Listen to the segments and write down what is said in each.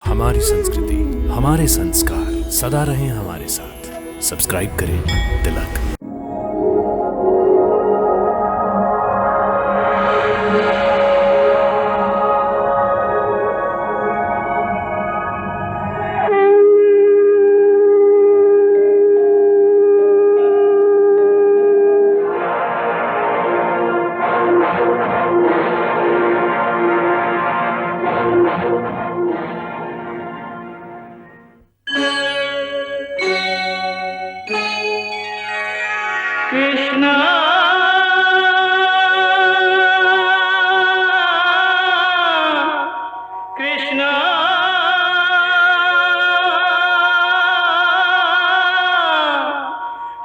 हमारी संस्कृति, हमारे संस्कार सदा रहें हमारे साथ। सब्सक्राइब करें तिलक। कृष्णा कृष्णा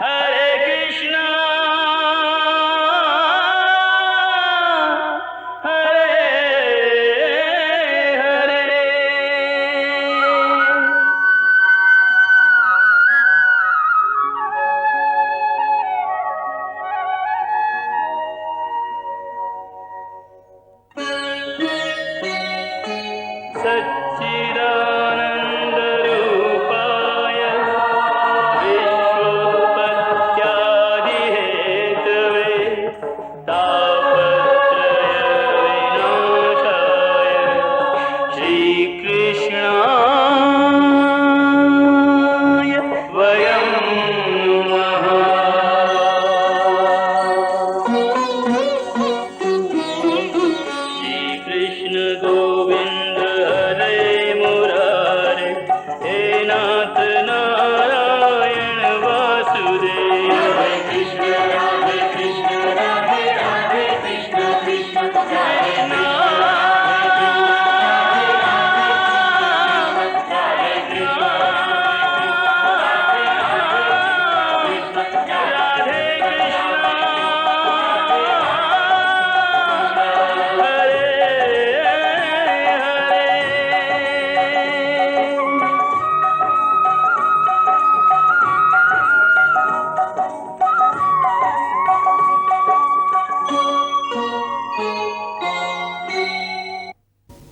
हरे कृष्णा हरे हरे। सच्चिदानन्दरूपाय विश्वोत्पत्त्यादिहेतवे तापत्रयविनाशाय श्रीकृष्णाय वयं नमः। श्रीकृष्ण गोविंद हरे मुरारे, हे नाथ नारायण वासुदेव। हरे कृष्ण राधे कृष्ण कृष्ण हरे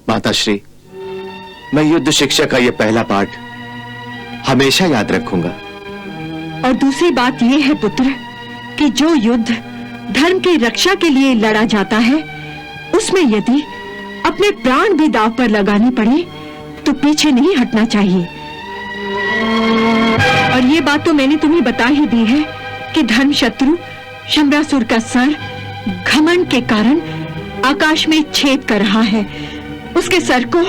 माताश्री, मैं युद्ध शिक्षा का यह पहला पाठ हमेशा याद रखूंगा। और दूसरी बात यह है पुत्र कि जो युद्ध धर्म की रक्षा के लिए लड़ा जाता है, उसमें यदि अपने प्राण भी दांव पर लगाने पड़े तो पीछे नहीं हटना चाहिए। और ये बात तो मैंने तुम्हें बता ही दी है कि धर्म शत्रु शंबरासुर का सर घमंड के कारण आकाश में छेद कर रहा है। उसके सर को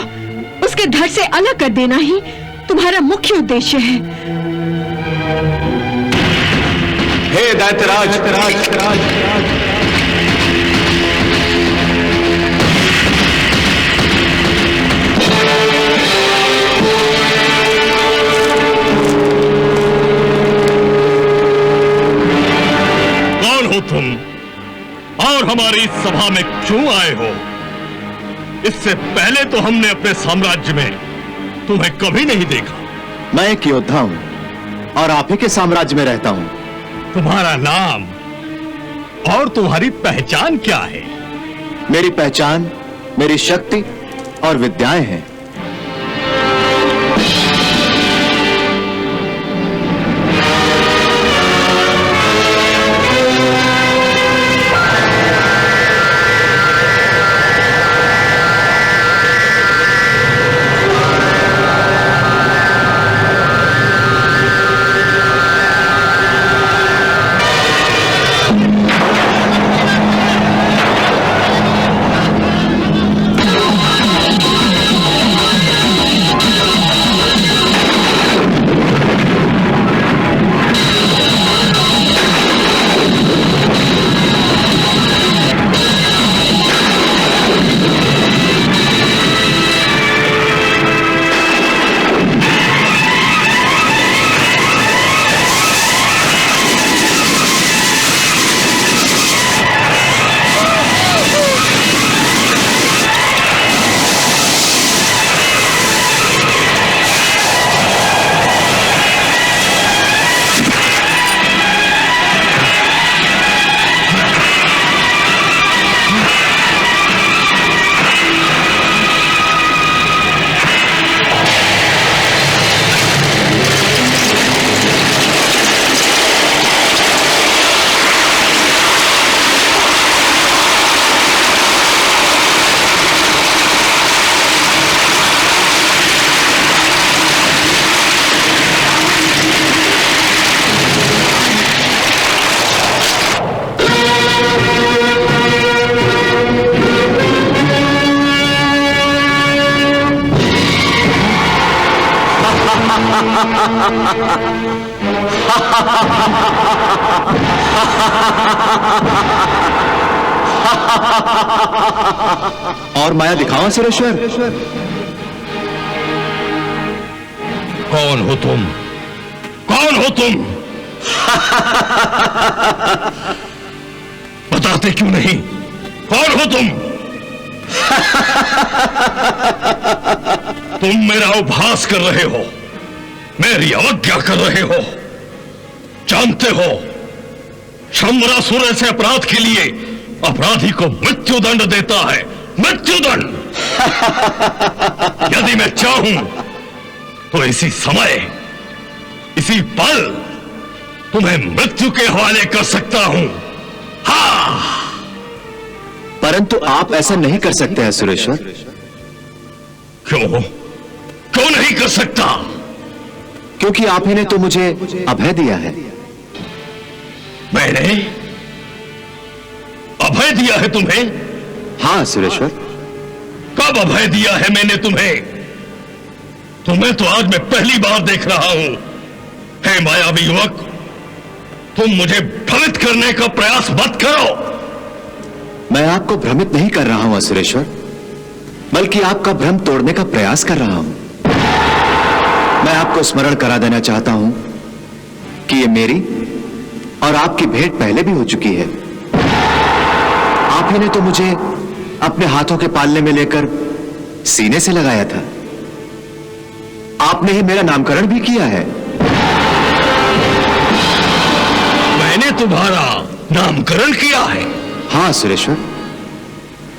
उसके धड़ से अलग कर देना ही तुम्हारा मुख्य उद्देश्य है। हे दैत्यराज, कौन हो तुम और हमारी इस सभा में क्यों आए हो? इससे पहले तो हमने अपने साम्राज्य में तुम्हें कभी नहीं देखा। मैं एक योद्धा हूं और आप ही के साम्राज्य में रहता हूं। तुम्हारा नाम और तुम्हारी पहचान क्या है? मेरी पहचान मेरी शक्ति और विद्याएं हैं। और माया दिखाओ सुरेश्वर। कौन हो तुम? कौन हो तुम? बताते क्यों नहीं? कौन हो तुम? तुम मेरा उपहास कर रहे हो, मेरी अवज्ञा कर रहे हो। जानते हो, शंबरासुर ऐसे अपराध के लिए अपराधी को मृत्युदंड देता है, मृत्युदंड। यदि मैं चाहूं तो इसी समय, इसी पल तुम्हें मृत्यु के हवाले कर सकता हूं। हाँ, परंतु आप ऐसा नहीं कर सकते हैं सुरेश्वर। क्यों? क्यों नहीं कर सकता? क्योंकि आप ही ने तो मुझे अभय दिया है। मैंने अभय दिया है तुम्हें? हाँ सुरेश्वर। कब अभय दिया है मैंने तुम्हें? तुम्हें तो आज मैं पहली बार देख रहा हूं। हे मायावी युवक, तुम मुझे भ्रमित करने का प्रयास मत करो। मैं आपको भ्रमित नहीं कर रहा हूं सुरेश्वर, बल्कि आपका भ्रम तोड़ने का प्रयास कर रहा हूं। मैं आपको स्मरण करा देना चाहता हूं कि ये मेरी और आपकी भेंट पहले भी हो चुकी है। आप ही ने तो मुझे अपने हाथों के पालने में लेकर सीने से लगाया था। आपने ही मेरा नामकरण भी किया है। मैंने तुम्हारा नामकरण किया है? हाँ सुरेश्वर।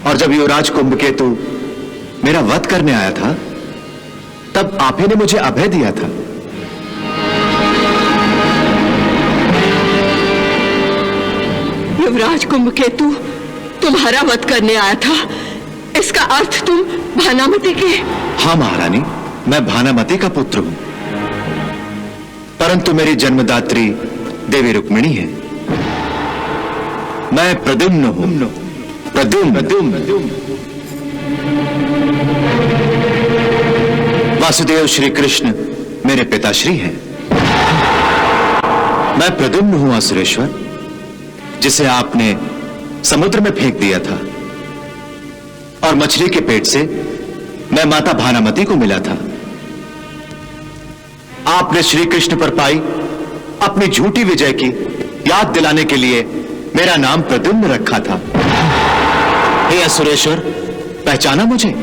और जब युवराज कुंभकेतु मेरा वध करने आया था, तब आप ही ने मुझे अभय दिया था। युवराज कुंभकेतु तुम्हारा वध करने आया था? इसका अर्थ तुम भानामती के? हाँ महारानी, मैं भानामती का पुत्र हूं, परंतु मेरी जन्मदात्री देवी रुक्मिणी है। मैं प्रद्युम्न हूं। प्रद्युम्न। वासुदेव श्री कृष्ण मेरे पिताश्री हैं। मैं प्रद्युम्न हूं असुरेश्वर, जिसे आपने समुद्र में फेंक दिया था, और मछली के पेट से मैं माता भानामती को मिला था। आपने श्री कृष्ण पर पाई अपनी झूठी विजय की याद दिलाने के लिए मेरा नाम प्रद्युम्न रखा था। हे असुरेश्वर, पहचाना मुझे?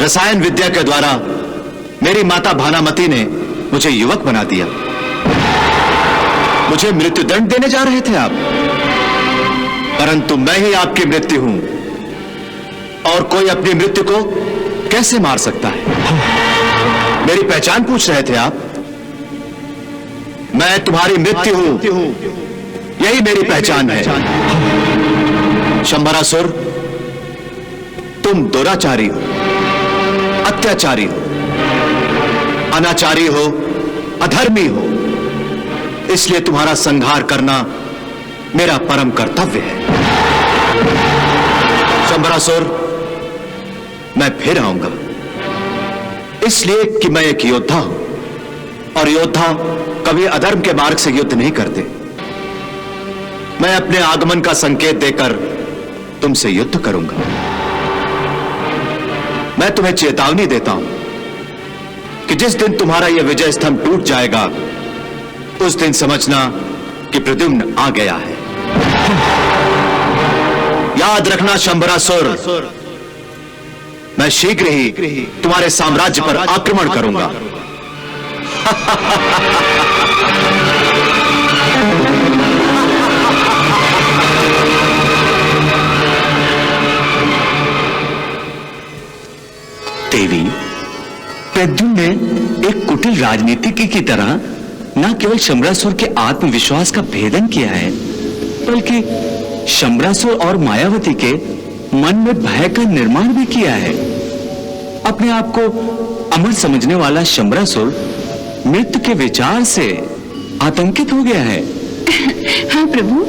रसायन विद्या के द्वारा मेरी माता भानामती ने मुझे युवक बना दिया। मुझे मृत्युदंड देने जा रहे थे आप, परंतु मैं ही आपकी मृत्यु हूं, और कोई अपनी मृत्यु को कैसे मार सकता है? मेरी पहचान पूछ रहे थे आप? मैं तुम्हारी मृत्यु हूं, यही मेरी पहचान है। शंबरासुर, तुम दुराचारी हो, अत्याचारी हो, अनाचारी हो, अधर्मी हो। इसलिए तुम्हारा संहार करना मेरा परम कर्तव्य है। शंबरासुर, मैं फिर आऊंगा, इसलिए कि मैं एक योद्धा हूं, और योद्धा कभी अधर्म के मार्ग से युद्ध नहीं करते। मैं अपने आगमन का संकेत देकर तुमसे युद्ध करूंगा। मैं तुम्हें चेतावनी देता हूं कि जिस दिन तुम्हारा यह विजय स्तंभ टूट जाएगा, उस दिन समझना कि प्रद्युम्न आ गया है। याद रखना शंबरासुर, मैं शीघ्र ही तुम्हारे साम्राज्य पर आक्रमण करूंगा। देवी, प्रद्युम्न ने एक कुटिल राजनीतिज्ञ की तरह न केवल शंबरासुर के आत्मविश्वास का भेदन किया है, बल्कि शंबरासुर और मायावती के मन में भय का निर्माण भी किया है। अपने आप को अमर समझने वाला शंबरासुर मृत्यु के विचार से आतंकित हो गया है। हाँ प्रभु।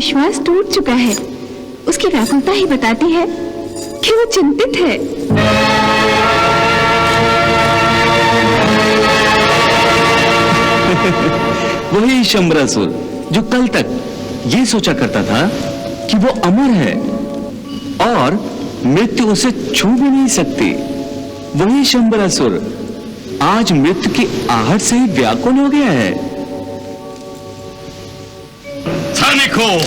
विश्वास टूट चुका है। उसकी व्याकुलता ही बताती है कि वो चिंतित है। वही शंबरासुर जो कल तक ये सोचा करता था कि वो अमर है और मृत्यु उसे छू भी नहीं सकती, वही शंबरासुर आज मृत्यु की आहट से ही व्याकुल हो गया है। सैनिकों,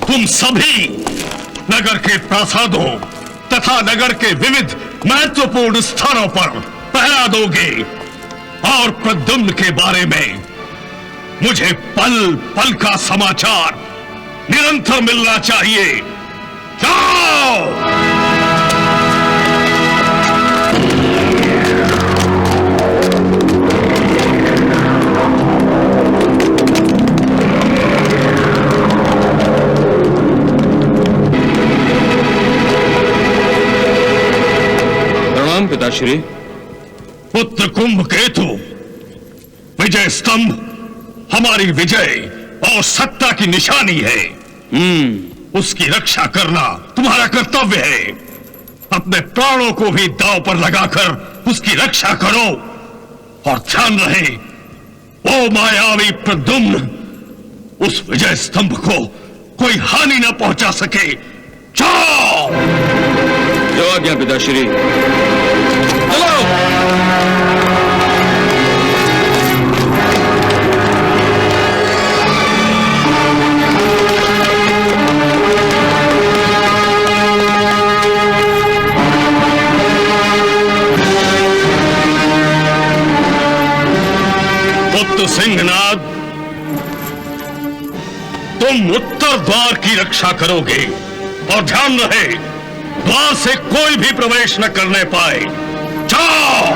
तुम सभी नगर के प्रासादों तथा नगर के विविध महत्वपूर्ण स्थानों पर पहरा दोगे और प्रद्युम्न के बारे में मुझे पल पल का समाचार निरंतर मिलना चाहिए। जाओ! प्रणाम पिताश्री। पुत्र कुंभकेतु, विजय स्तंभ हमारी विजय और सत्ता की निशानी है। उसकी रक्षा करना तुम्हारा कर्तव्य है। अपने प्राणों को भी दांव पर लगाकर उसकी रक्षा करो और ध्यान रहे वो मायावी प्रद्युम्न उस विजय स्तंभ को कोई हानि न पहुंचा सके। जाओ! जो आज्ञा पिताश्री। चलो! पुत्र सिंहनाद, तुम उत्तर द्वार की रक्षा करोगे और ध्यान रहे द्वार से कोई भी प्रवेश न करने पाए। जाओ!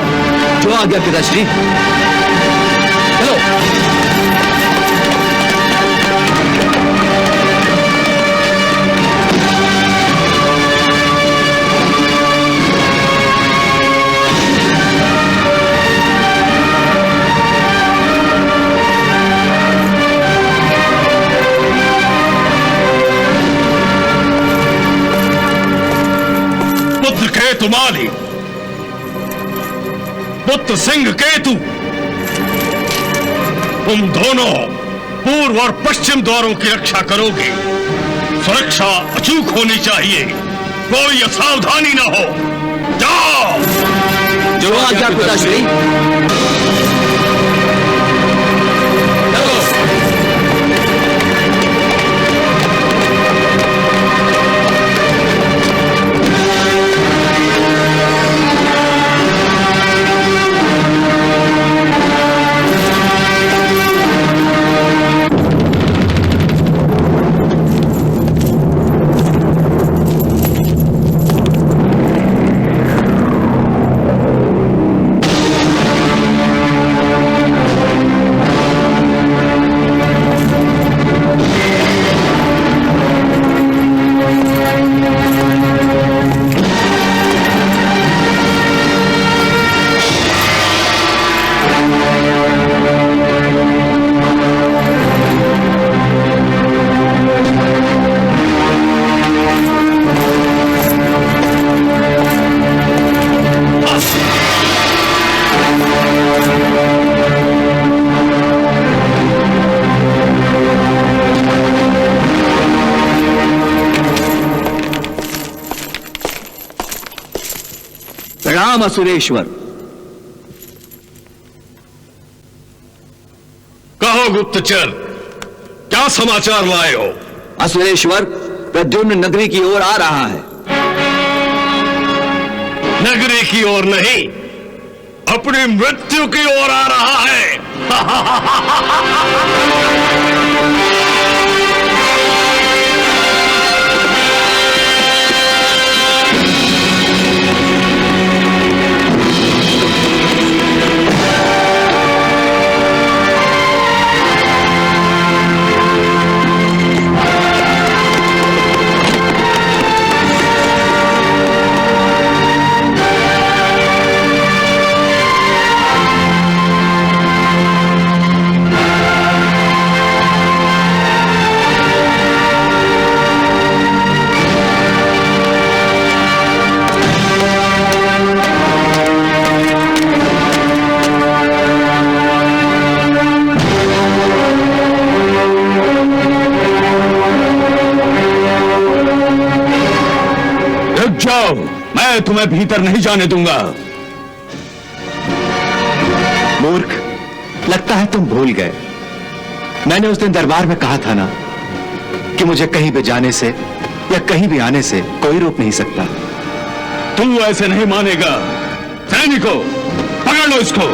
जो आज्ञा पिताश्री। चलो! पुत्र केतु माली, पुत्र सिंह केतु, तुम दोनों पूर्व और पश्चिम द्वारों की रक्षा करोगे। सुरक्षा अचूक होनी चाहिए, कोई असावधानी न हो। जाओ! जो आज्ञा पिताश्री। प्रणाम असुरेश्वर। कहो गुप्तचर, क्या समाचार लाए हो? असुरेश्वर, प्रद्युम्न नगरी की ओर आ रहा है। नगरी की ओर नहीं, अपनी मृत्यु की ओर आ रहा है। मैं तुम्हें भीतर नहीं जाने दूंगा। मूर्ख, लगता है तुम भूल गए। मैंने उस दिन दरबार में कहा था ना कि मुझे कहीं भी जाने से या कहीं भी आने से कोई रोक नहीं सकता। तू ऐसे नहीं मानेगा। सैनिकों, पकड़ लो इसको।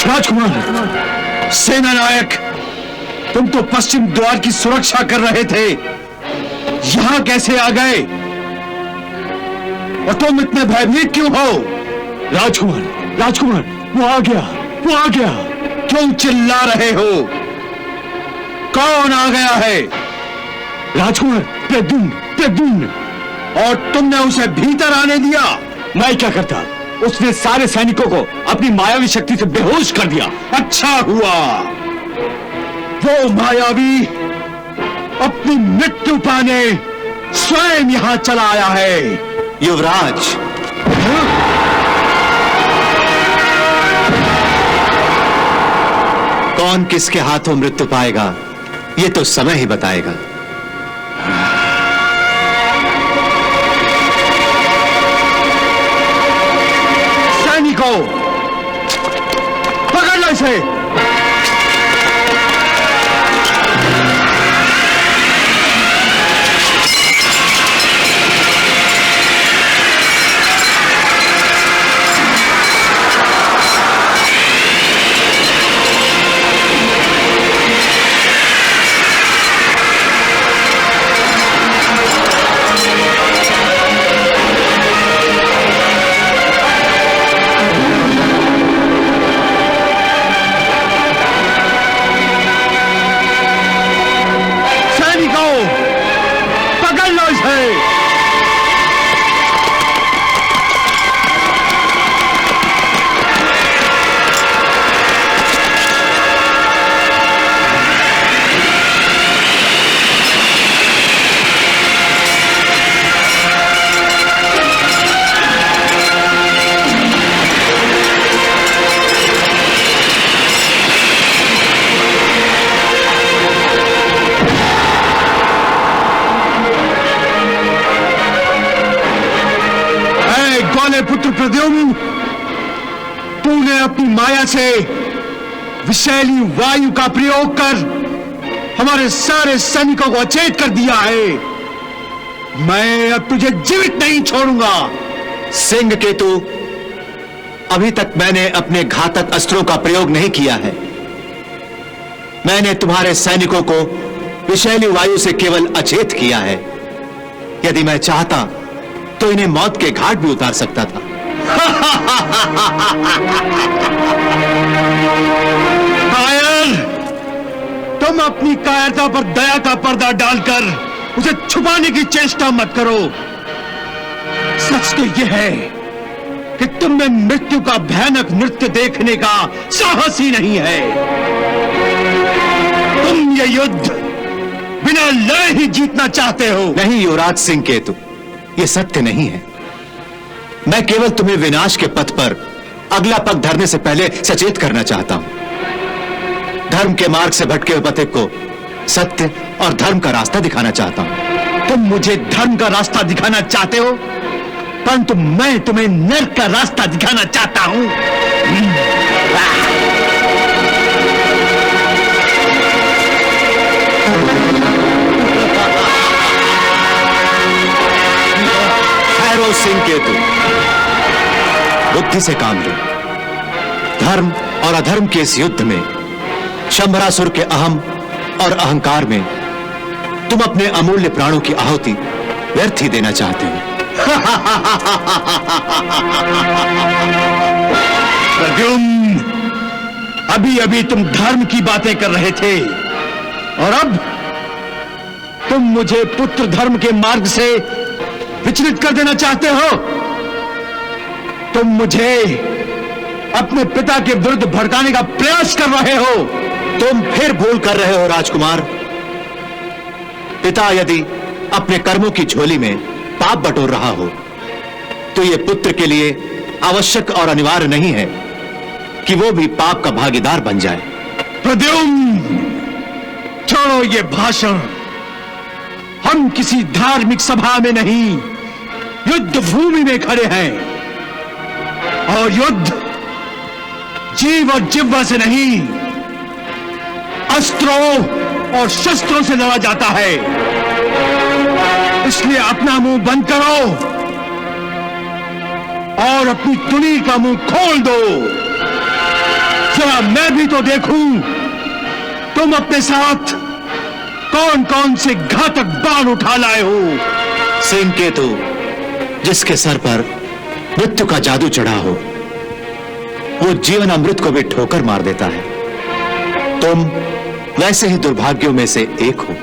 राजकुमार, सेना नायक, तुम तो पश्चिम द्वार की सुरक्षा कर रहे थे, यहां कैसे आ गए? और तुम इतने भयभीत क्यों हो? राजकुमार, राजकुमार, वो आ गया, वो आ गया। क्यों चिल्ला रहे हो? कौन आ गया है? राजकुमार, प्रद्युम्न, प्रद्युम्न। और तुमने उसे भीतर आने दिया? मैं क्या करता? उसने सारे सैनिकों को अपनी मायावी शक्ति से बेहोश कर दिया। अच्छा हुआ, वो मायावी अपनी मृत्यु पाने स्वयं यहां चला आया है। युवराज, कौन किसके हाथों मृत्यु पाएगा ये तो समय ही बताएगा। सैनिकों, पकड़ लो इसे। पुत्र प्रद्युम्न, तूने अपनी माया से विषैली वायु का प्रयोग कर हमारे सारे सैनिकों को अचेत कर दिया है। मैं अब तुझे जीवित नहीं छोड़ूंगा। सिंह केतु, अभी तक मैंने अपने घातक अस्त्रों का प्रयोग नहीं किया है। मैंने तुम्हारे सैनिकों को विषैली वायु से केवल अचेत किया है। यदि मैं चाहता तो इन्हें मौत के घाट भी उतार सकता था। कायर, तुम अपनी कायरता पर दया का पर्दा डालकर उसे छुपाने की चेष्टा मत करो। सच तो यह है कि तुम में मृत्यु का भयानक नृत्य देखने का साहस ही नहीं है। तुम ये युद्ध बिना लड़े ही जीतना चाहते हो। नहीं युवराज सिंह केतु, ये सत्य नहीं है। मैं केवल तुम्हें विनाश के पथ पर अगला पग धरने से पहले सचेत करना चाहता हूं। धर्म के मार्ग से भटके हुए पथिक को सत्य और धर्म का रास्ता दिखाना चाहता हूं। तुम मुझे धर्म का रास्ता दिखाना चाहते हो, परंतु मैं तुम्हें नर्क का रास्ता दिखाना चाहता हूं। खैरो सिंह केतु, बुद्धि से काम लो। धर्म और अधर्म के इस युद्ध में शंबरासुर के अहम और अहंकार में तुम अपने अमूल्य प्राणों की आहुति व्यर्थ ही देना चाहते हो। प्रद्युम्न, अभी अभी तुम धर्म की बातें कर रहे थे और अब तुम मुझे पुत्र धर्म के मार्ग से विचलित कर देना चाहते हो। तुम मुझे अपने पिता के विरुद्ध भड़काने का प्रयास कर रहे हो। तुम फिर भूल कर रहे हो राजकुमार। पिता यदि अपने कर्मों की झोली में पाप बटोर रहा हो तो यह पुत्र के लिए आवश्यक और अनिवार्य नहीं है कि वो भी पाप का भागीदार बन जाए। प्रद्युम्न, छोड़ो ये भाषण। हम किसी धार्मिक सभा में नहीं, युद्ध भूमि में खड़े हैं और युद्ध जीव और जिह्वा से नहीं, अस्त्रों और शस्त्रों से लड़ा जाता है। इसलिए अपना मुंह बंद करो और अपनी तुनी का मुंह खोल दो। जरा मैं भी तो देखूं तुम अपने साथ कौन कौन से घातक बाण उठा लाए हो। सिंह केतु, जिसके सर पर मृत्यु का जादू चढ़ा हो, वो जीवन अमृत को भी ठोकर मार देता है। तुम वैसे ही दुर्भाग्यों में से एक हो।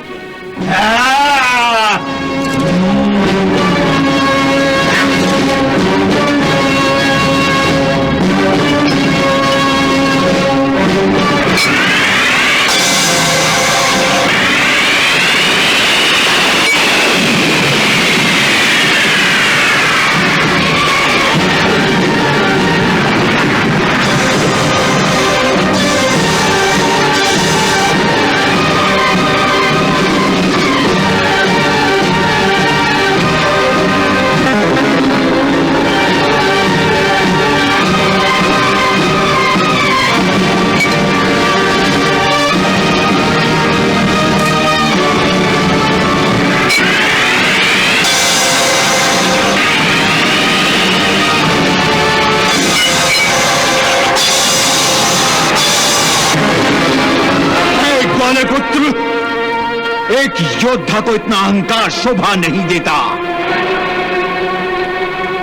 पुत्र, एक योद्धा को इतना अहंकार शोभा नहीं देता।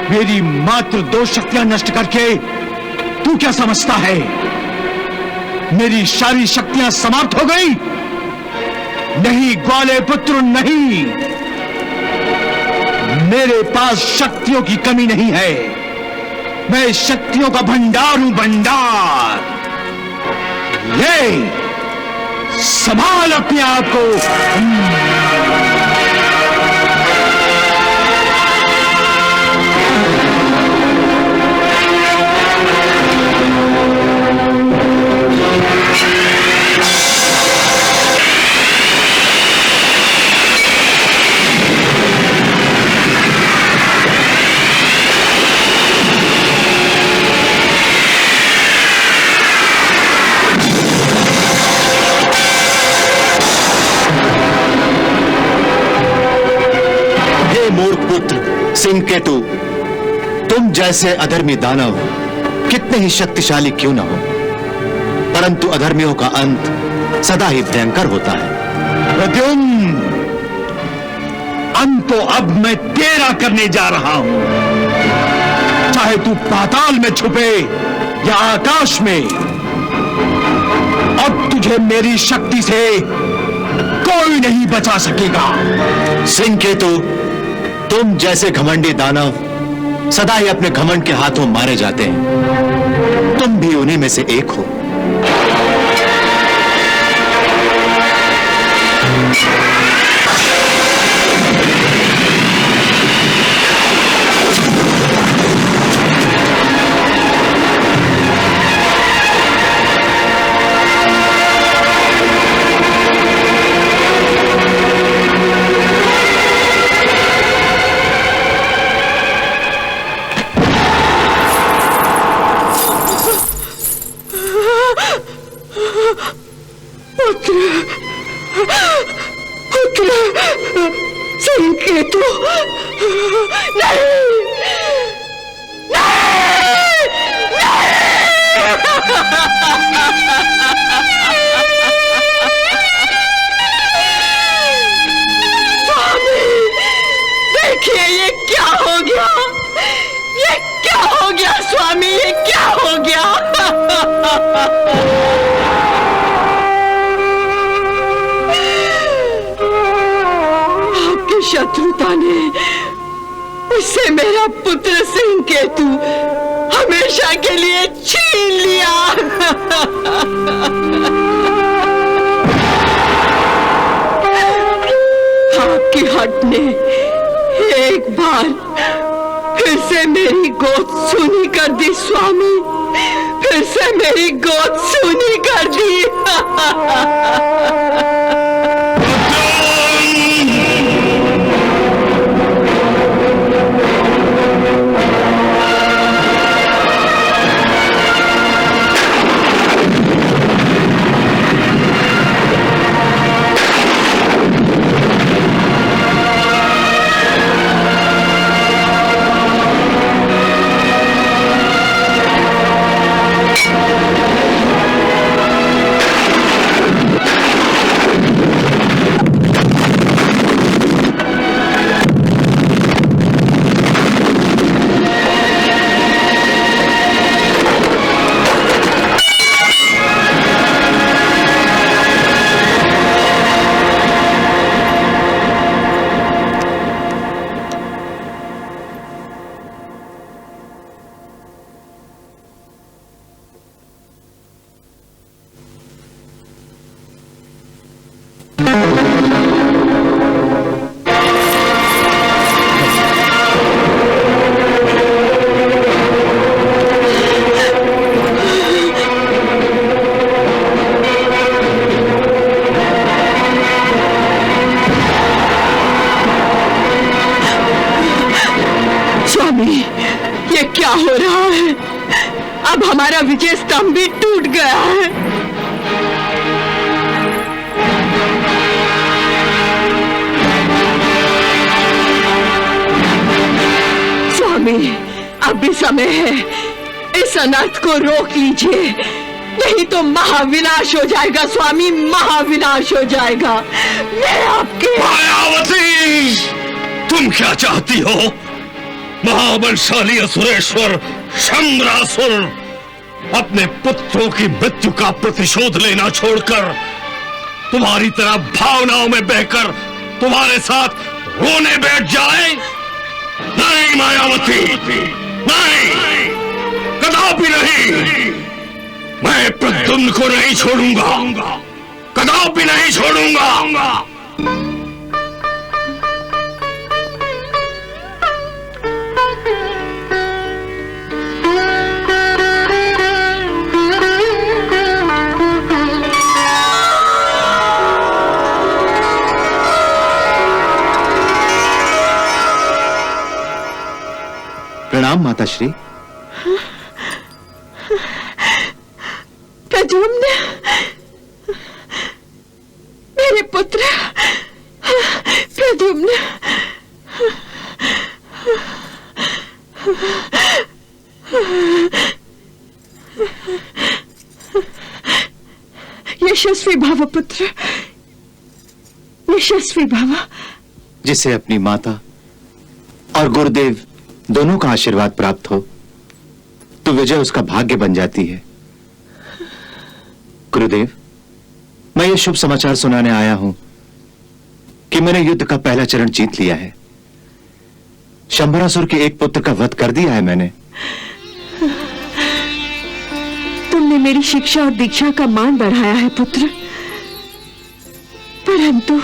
मेरी मात्र 2 शक्तियां नष्ट करके तू क्या समझता है मेरी सारी शक्तियां समाप्त हो गई? नहीं ग्वाले पुत्र, नहीं। मेरे पास शक्तियों की कमी नहीं है। मैं शक्तियों का भंडार हूं, भंडार। ले, संभाल अपने आप को। मूर्ख पुत्र सिंह केतु, तुम जैसे अधर्मी दानव कितने ही शक्तिशाली क्यों न हो, परंतु अधर्मियों का अंत सदा ही भयंकर होता है। प्रद्युम्न, अंत तो अब मैं तेरा करने जा रहा हूं। चाहे तू पाताल में छुपे या आकाश में, अब तुझे मेरी शक्ति से कोई नहीं बचा सकेगा। सिंह केतु, तुम जैसे घमंडी दानव सदा ही अपने घमंड के हाथों मारे जाते हैं। तुम भी उन्हीं में से एक हो। पुत्र संकेतु, नहीं, स्वामी, देखिए ये क्या हो गया, ये क्या हो गया स्वामी, ये क्या हो गया? आपकी शत्रुता ने उससे मेरा पुत्र संकेतु हमेशा के लिए छीन लिया। आपकी हट ने एक बार फिर से मेरी गोद सूनी कर दी स्वामी, फिर से मेरी गोद सूनी कर दी। ये क्या हो रहा है? अब हमारा विजय स्तंभ भी टूट गया है। स्वामी, अब भी समय है, इस अनर्थ को रोक लीजिए, नहीं तो महाविनाश हो जाएगा स्वामी, महाविनाश हो जाएगा। मैं आपके मायावती, तुम क्या चाहती हो? महाबलशाली असुरेश्वर शंबरासुर अपने पुत्रों की मृत्यु का प्रतिशोध लेना छोड़कर तुम्हारी तरह भावनाओं में बहकर तुम्हारे साथ रोने बैठ जाए? नहीं मायावती, नहीं, कदापि नहीं। मैं प्रद्युम्न को नहीं छोड़ूंगा, कदापि नहीं छोड़ूंगा। प्रणाम माताश्री। प्रद्युम्न, मेरे पुत्र प्रद्युम्न, यशस्वी भव पुत्र, यशस्वी भव। जिसे अपनी माता और गुरुदेव दोनों का आशीर्वाद प्राप्त हो तो विजय उसका भाग्य बन जाती है। गुरुदेव, मैं ये शुभ समाचार सुनाने आया हूं कि मैंने युद्ध का पहला चरण जीत लिया है। शंबरासुर के एक पुत्र का वध कर दिया है मैंने। तुमने मेरी शिक्षा और दीक्षा का मान बढ़ाया है पुत्र, परंतु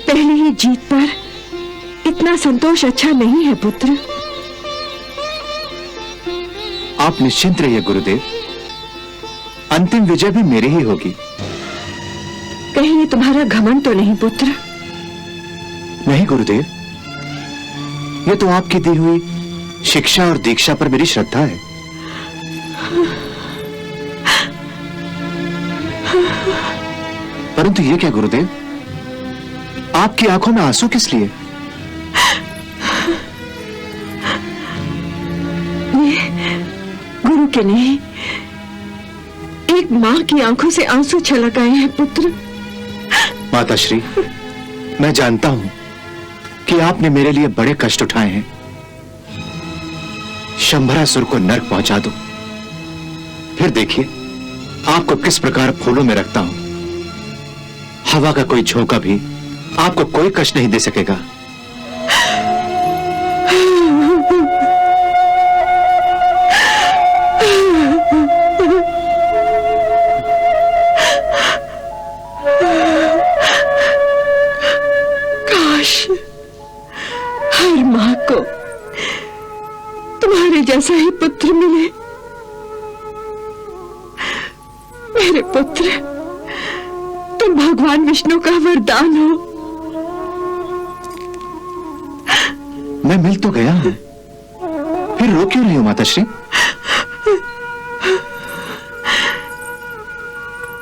पहली ही जीत पर इतना संतोष अच्छा नहीं है पुत्र। आप निश्चिंत रहिए गुरुदेव, अंतिम विजय भी मेरी ही होगी। कहीं ये तुम्हारा घमंड तो नहीं पुत्र? नहीं गुरुदेव, ये तो आपकी दी हुई शिक्षा और दीक्षा पर मेरी श्रद्धा है। परंतु ये क्या गुरुदेव, आपकी आंखों में आंसू किस लिए? ये गुरु के नहीं, एक मां की आंखों से आंसू छलक आए हैं पुत्र। माताश्री, मैं जानता हूं कि आपने मेरे लिए बड़े कष्ट उठाए हैं। शंभरासुर को नर्क पहुंचा दो, फिर देखिए आपको किस प्रकार फूलों में रखता हूं। हवा का कोई झोंका भी आपको कोई कष्ट नहीं दे सकेगा। काश हर मां को तुम्हारे जैसा ही पुत्र मिले। मेरे पुत्र, तुम भगवान विष्णु का वरदान हो। मैं मिल तो गया हूं, फिर रो क्यों रही हो माताश्री?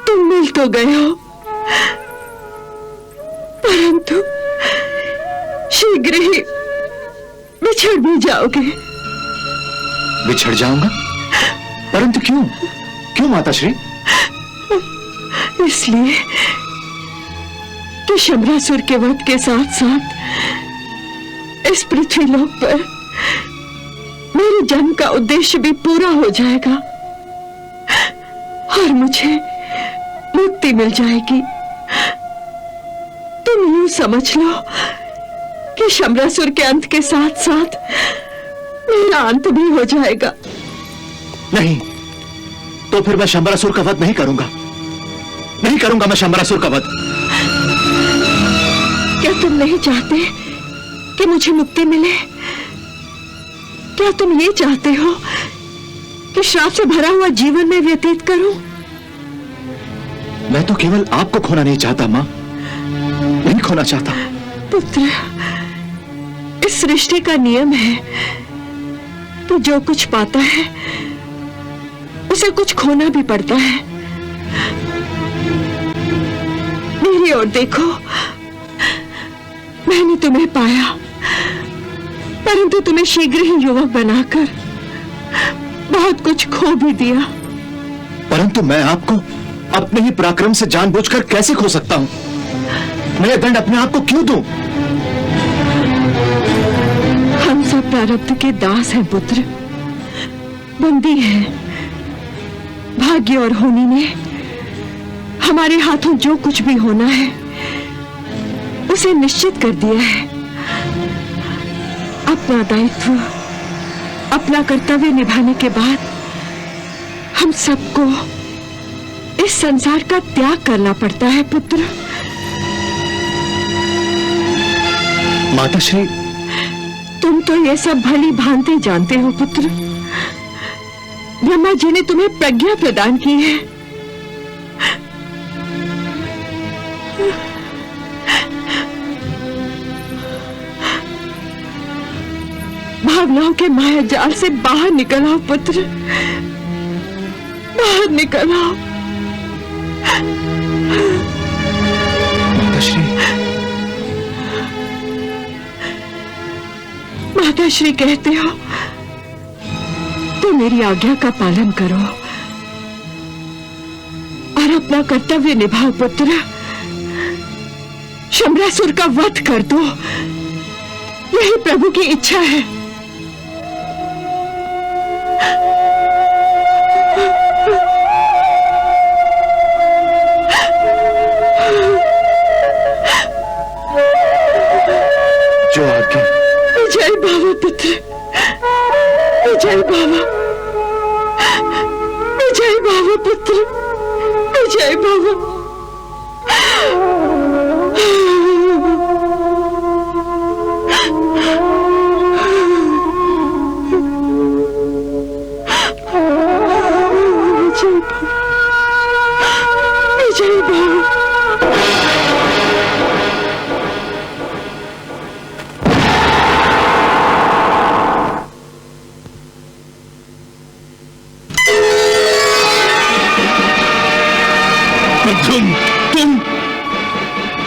तुम मिल तो गए हो, परंतु शीघ्र ही बिछड़ भी जाओगे। बिछड़ जाऊंगा? परंतु क्यों? क्यों माताश्री? इसलिए कि शंभरासुर के वध के साथ साथ इस पृथ्वी लोक पर मेरे जन्म का उद्देश्य भी पूरा हो जाएगा और मुझे मुक्ति मिल जाएगी। तुम यूं समझ लो कि शंभरासुर के अंत के साथ साथ मेरा अंत भी हो जाएगा। नहीं, तो फिर मैं शंभरासुर का वध नहीं करूंगा। नहीं करूंगा मैं शंभरासुर का वध। क्या तुम नहीं चाहते कि मुझे मुक्ति मिले? क्या तुम ये चाहते हो कि श्राप से भरा हुआ जीवन में व्यतीत करूं? मैं तो केवल आपको खोना नहीं चाहता मां, नहीं खोना चाहता। पुत्र, इस सृष्टि का नियम है कि जो कुछ पाता है उसे कुछ खोना भी पड़ता है। मेरी ओर देखो, मैंने तुम्हें पाया, परंतु तुम्हें शीघ्र ही युवक बनाकर बहुत कुछ खो भी दिया। परंतु मैं आपको अपने ही पराक्रम से जानबूझकर कैसे खो सकता हूं? मैं यह दंड अपने आप को क्यों दूं? हम सब प्रारब्ध के दास हैं पुत्र, बंदी हैं। भाग्य और होनी ने हमारे हाथों जो कुछ भी होना है उसे निश्चित कर दिया है। अपना दायित्व, अपना कर्तव्य निभाने के बाद हम सबको इस संसार का त्याग करना पड़ता है पुत्र। माताश्री, तुम तो ये सब भली भांति जानते हो पुत्र। ब्रह्मा जी ने तुम्हें प्रज्ञा प्रदान की है। भावनाओं के माया जाल से बाहर निकल आओ पुत्र, बाहर निकल आओ। माताश्री, माताश्री कहते हो तो मेरी आज्ञा का पालन करो और अपना कर्तव्य निभाओ पुत्र। शंभरासुर का वध कर दो, यही प्रभु की इच्छा है। जो आज्ञा। जय बाबा पुत्र, जय बाबा, जय बाबा पुत्र, जय बाबा। जय बाबा।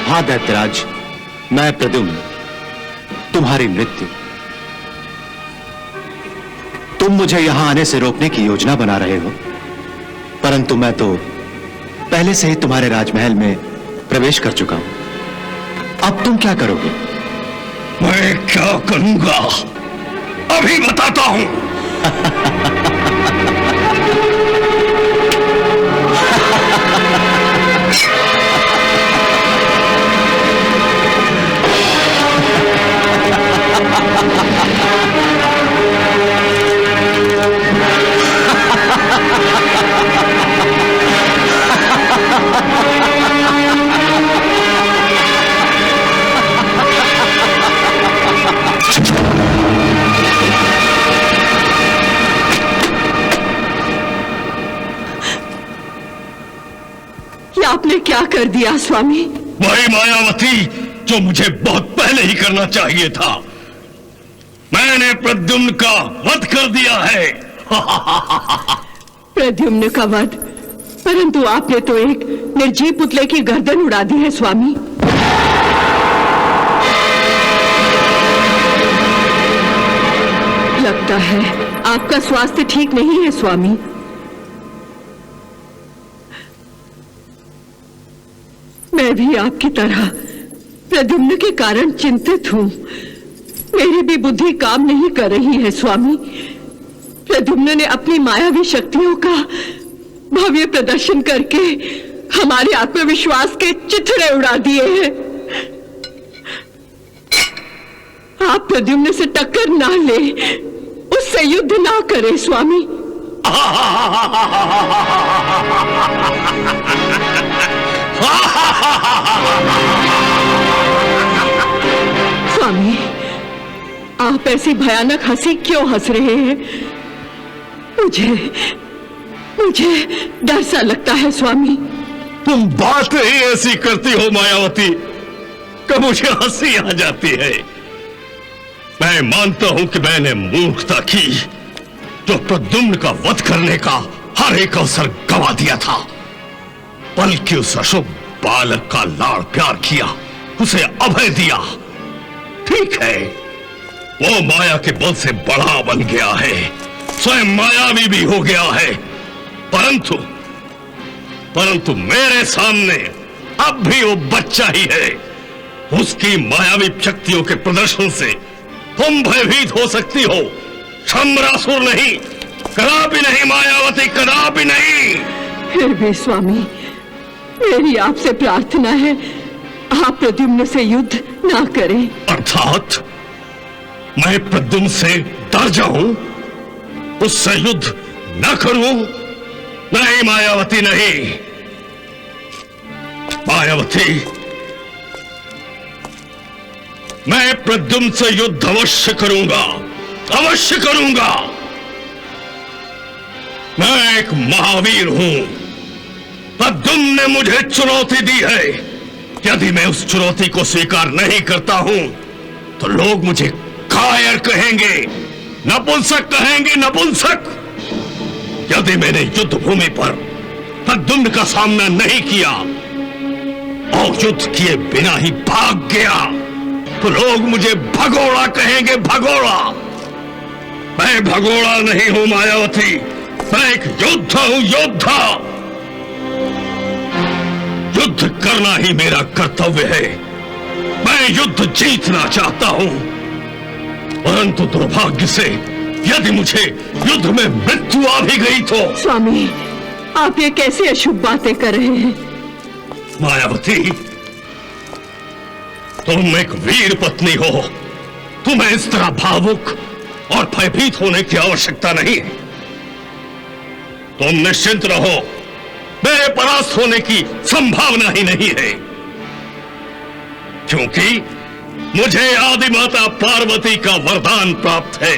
हाँ दैत्यराज, मैं प्रद्युम्न, तुम्हारी मृत्यु। तुम मुझे यहां आने से रोकने की योजना बना रहे हो, परंतु मैं तो पहले से ही तुम्हारे राजमहल में प्रवेश कर चुका हूं। अब तुम क्या करोगे? मैं क्या करूंगा अभी बताता हूं। आपने क्या कर दिया स्वामी? वही मायावती जो मुझे बहुत पहले ही करना चाहिए था। मैंने प्रद्युम्न का वध कर दिया है। प्रद्युम्न का वध? परंतु आपने तो एक निर्जीव पुतले की गर्दन उड़ा दी है स्वामी। लगता है आपका स्वास्थ्य ठीक नहीं है स्वामी। मैं भी आपकी तरह प्रद्युम्न के कारण चिंतित हूं। मेरी भी बुद्धि काम नहीं कर रही है स्वामी। प्रद्युम्न ने अपनी मायावी शक्तियों का भव्य प्रदर्शन करके हमारे आत्मविश्वास के चिथड़े उड़ा दिए हैं। आप प्रद्युम्न से टक्कर ना ले, उससे युद्ध ना करें स्वामी। स्वामी, आप ऐसी भयानक हंसी क्यों हंस रहे हैं? मुझे डर सा लगता है स्वामी। तुम बात ही ऐसी करती हो मायावती कि मुझे हंसी आ जाती है। मैं मानता हूं कि मैंने मूर्खता की जो प्रद्युम्न का वध करने का हर एक अवसर गंवा दिया था, बल्कि उस अशुभ बालक का लाड़ प्यार किया, उसे अभय दिया। ठीक है, वो माया के बल से बड़ा बन गया है, स्वयं मायावी भी हो गया है, परंतु मेरे सामने अब भी वो बच्चा ही है। उसकी मायावी शक्तियों के प्रदर्शन से तुम भयभीत हो सकती हो, शंबरासुर नहीं, कदापि नहीं मायावती, कदापि नहीं। फिर भी स्वामी, मेरी आपसे प्रार्थना है, आप प्रद्युम्न से युद्ध ना करें। अर्थात मैं प्रद्युम्न से डर जाऊं, उससे युद्ध न करूं? नहीं मायावती, नहीं मायावती, मैं प्रद्युम्न से युद्ध अवश्य करूंगा, अवश्य करूंगा। मैं एक महावीर हूं। प्रद्युम्न ने मुझे चुनौती दी है। यदि मैं उस चुनौती को स्वीकार नहीं करता हूं तो लोग मुझे कायर कहेंगे, नपुंसक कहेंगे, नपुंसक। यदि मैंने युद्ध भूमि पर प्रद्युम्न का सामना नहीं किया और युद्ध किए बिना ही भाग गया तो लोग मुझे भगोड़ा कहेंगे, भगोड़ा। मैं भगोड़ा नहीं हूं मायावती, मैं एक योद्धा हूं, योद्धा। युद्ध करना ही मेरा कर्तव्य है। मैं युद्ध जीतना चाहता हूं, परंतु दुर्भाग्य से यदि मुझे युद्ध में मृत्यु आ भी गई तो। स्वामी, आप ये कैसे अशुभ बातें कर रहे हैं? मायावती, तुम एक वीर पत्नी हो, तुम्हें इस तरह भावुक और भयभीत होने की आवश्यकता नहीं है। तुम निश्चिंत रहो, मेरे परास्त होने की संभावना ही नहीं है, क्योंकि मुझे आदि माता पार्वती का वरदान प्राप्त है।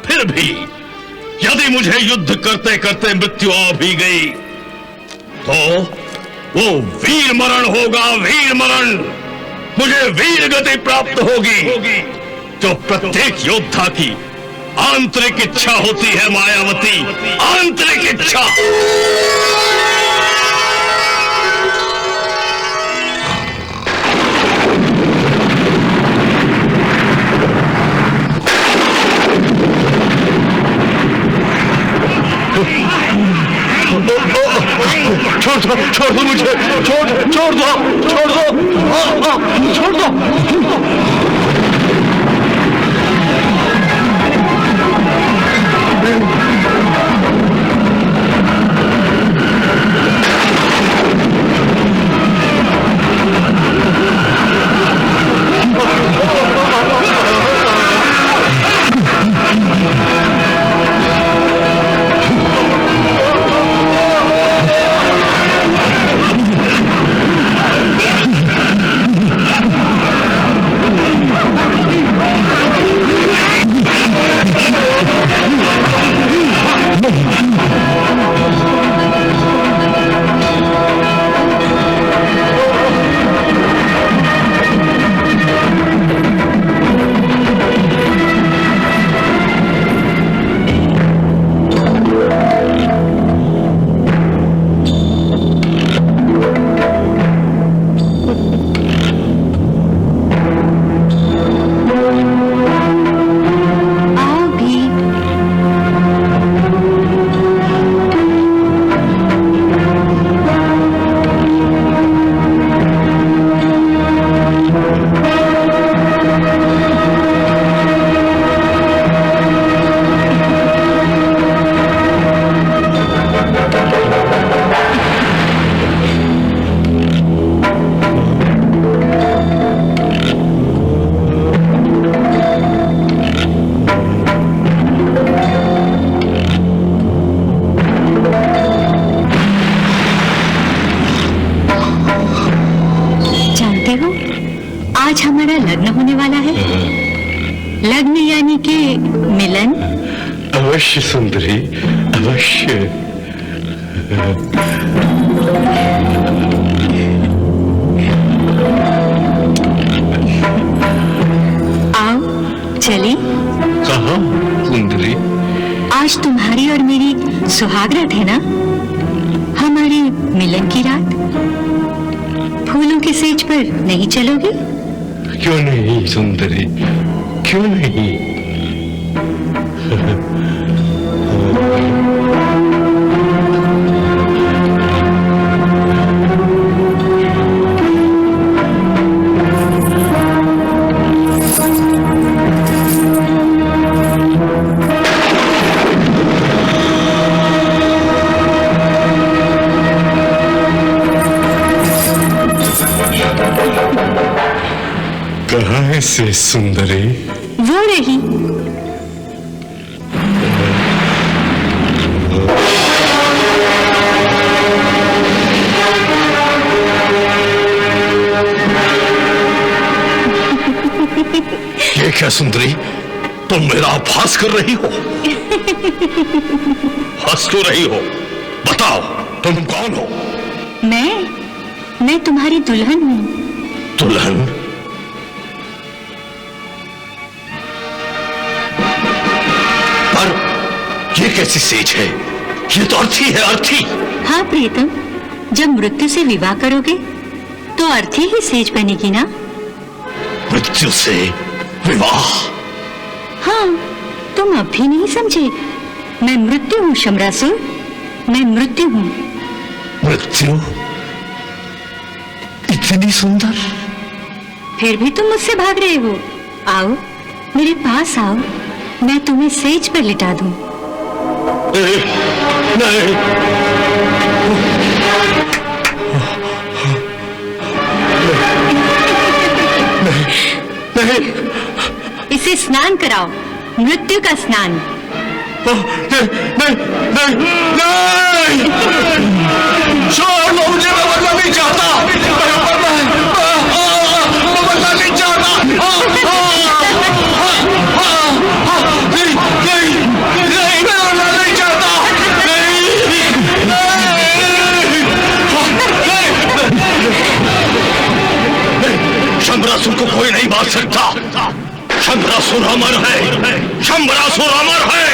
फिर भी यदि मुझे युद्ध करते करते मृत्यु आ भी गई तो वो वीर मरण होगा, वीर मरण। मुझे वीर गति प्राप्त होगी जो प्रत्येक योद्धा की आंतरिक इच्छा होती है मायावती, आंतरिक इच्छा। छोड़ दो मुझे, छोड़ दो, छोड़ दो, छोड़ दो। आज हमारा लग्न होने वाला है। लग्न यानी कि मिलन। अवश्य सुंदरी, अवश्य। आओ चली। कहाँ सुंदरी? आज तुम्हारी और मेरी सुहाग रात है ना, हमारी मिलन की रात। फूलों के सेज पर नहीं चलोगी? क्यों नहीं सुंदरी, क्यों नहीं? कहाँ से सुंदरी? वो रही। ये क्या सुंदरी, तुम मेरा अपहास कर रही हो? हंस क्यों रही हो? बताओ तुम कौन हो? मैं तुम्हारी दुल्हन हूँ। दुल्हन? ये कैसी सेज है? ये तो अर्थी है, अर्थी। हाँ प्रीतम, जब मृत्यु से विवाह करोगे तो अर्थी ही सेज बनेगी ना। मृत्यु से विवाह? हाँ, तुम अब भी नहीं समझे। मैं मृत्यु हूँ शम्रासुर, मैं मृत्यु हूँ। मृत्यु? इतनी सुंदर? फिर भी तुम मुझसे भाग रहे हो। आओ मेरे पास आओ, मैं तुम्हें सेज पर लिटा दूं। नहीं, नहीं। नहीं, इसे स्नान कराओ, मृत्यु का स्नान। नहीं, नहीं, नहीं, नहीं। छोड़ दो मुझे, मैं मरना नहीं चाहता। मैं मरना नहीं चाहता। नहीं, नहीं, नहीं, मैं मरना नहीं चाहता। नहीं, शंबरासुर को कोई नहीं मार सकता। शंबरासुर अमर है, शंबरासुर अमर है।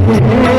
Hare